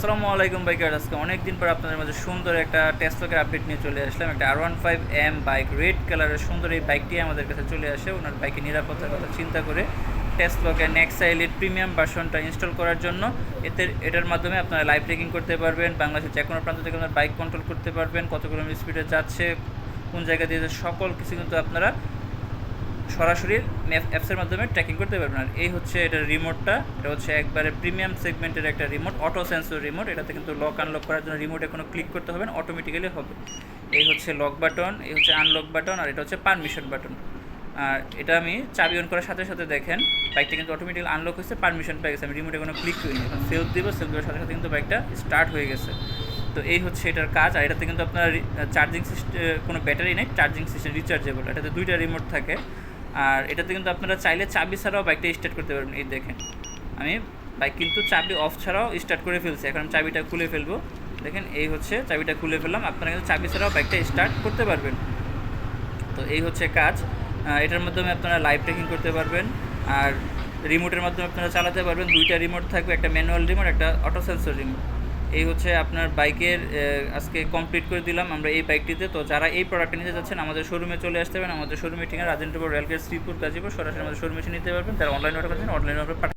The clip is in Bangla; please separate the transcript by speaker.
Speaker 1: আসসালামু আলাইকুম বাইকার, আজকে অনেক দিন পর আপনাদের মাঝে সুন্দর একটা টেসলার আপডেট নিয়ে চলে আসলাম। একটা R15M বাইক, রেড কালারের সুন্দর এই বাইকটি আমাদের কাছে চলে আসে। ওনার বাইকের নিরাপত্তার কথা চিন্তা করে টেসলাকে নেক্সা এলিট প্রিমিয়াম ভার্সনটা ইনস্টল করার জন্য এটার মাধ্যমে আপনারা লাইভ ট্রেকিং করতে পারবেন। বাংলাদেশের যে কোনো প্রান্ত থেকে আপনার বাইক কন্ট্রোল করতে পারবেন, কত কিলোমিটার স্পিডে যাচ্ছে, কোন জায়গা দিয়ে সকল কিছু কিন্তু আপনারা সরাসরি অ্যাপসের মাধ্যমে ট্র্যাকিং করতে পারবেন। আর এই হচ্ছে এটার রিমোটটা, এটা হচ্ছে একবারে প্রিমিয়াম সেগমেন্টের একটা রিমোট, অটো সেন্সর রিমোট। এটাতে কিন্তু লক আনলক করার জন্য রিমোটে কোনো ক্লিক করতে হবে না, অটোমেটিক্যালি হবে। এই হচ্ছে লক বাটন, এই হচ্ছে আনলক বাটন, আর এটা হচ্ছে পারমিশন বাটন। আর এটা আমি চাবি অন করার সাথে সাথে দেখেন বাইকটা কিন্তু অটোমেটিক্যালি আনলক হয়েছে, পারমিশন পেয়ে গেছে। আমি রিমোটে কোনো ক্লিক করিনি, এখন সেলফ দিব, সেলফ দেওয়ার সাথে সাথে কিন্তু বাইকটা স্টার্ট হয়ে গেছে। তো এই হচ্ছে এটার কাজ। আর এটাতে কিন্তু আপনার চার্জিং সিস্টেম, কোনো ব্যাটারি নেই, চার্জিং সিস্টেম রিচার্জেবল। এটাতে দুইটা রিমোট থাকে। আর এটাতে কিন্তু আপনারা চাইলে চাবি ছাড়াও বাইকটা স্টার্ট করতে পারবেন। এই দেখেন, আমি বাইক কিন্তু চাবি অফ ছাড়াও স্টার্ট করে ফেলছি। এখন চাবিটা খুলে ফেলবো। দেখেন, এই হচ্ছে চাবিটা খুলে ফেললাম। আপনারা কিন্তু চাবি ছাড়াও বাইকটা স্টার্ট করতে পারবেন। তো এই হচ্ছে কাজ। এটার মাধ্যমে আপনারা লাইভ ট্রেকিং করতে পারবেন, আর রিমোটের মাধ্যমে আপনারা চালাতে পারবেন। দুইটা রিমোট থাকবে, একটা ম্যানুয়াল রিমোট, একটা অটো সেন্সর রিমোট। এই হচ্ছে আপনার বাইকের আজকে কমপ্লিট করে দিলাম আমরা এই বাইকটিতে। তো যারা এই প্রোডাক্টটা নিতে যাচ্ছেন আমাদের শোরুমে চলে আসতে পারেন। আমাদের শোরুমে ঠিকানা রাজেন্দ্রপুর রেলগেট, শ্রীপুর, গাজীপুর। সরাসরি আমাদের শোরুমে এসে নিতে পারবেন। তারা অনলাইনে অর্ডার করছেন, অনলাইনে অর্ডার